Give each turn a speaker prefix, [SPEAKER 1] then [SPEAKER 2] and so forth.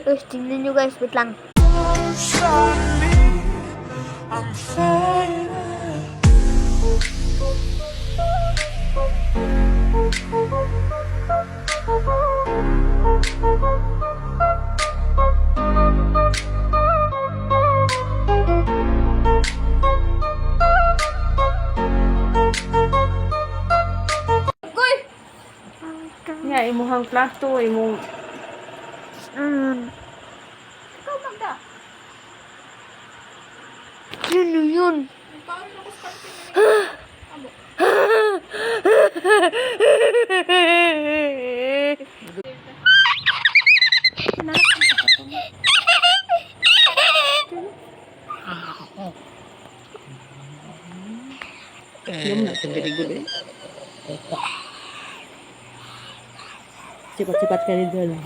[SPEAKER 1] Guys, tingnan nyo guys, wait lang.
[SPEAKER 2] Nya imuhang plato, imong
[SPEAKER 1] Ikaw magda. Ano yun?
[SPEAKER 2] yum na sa very good eh. Cepat-cepat kali dulu.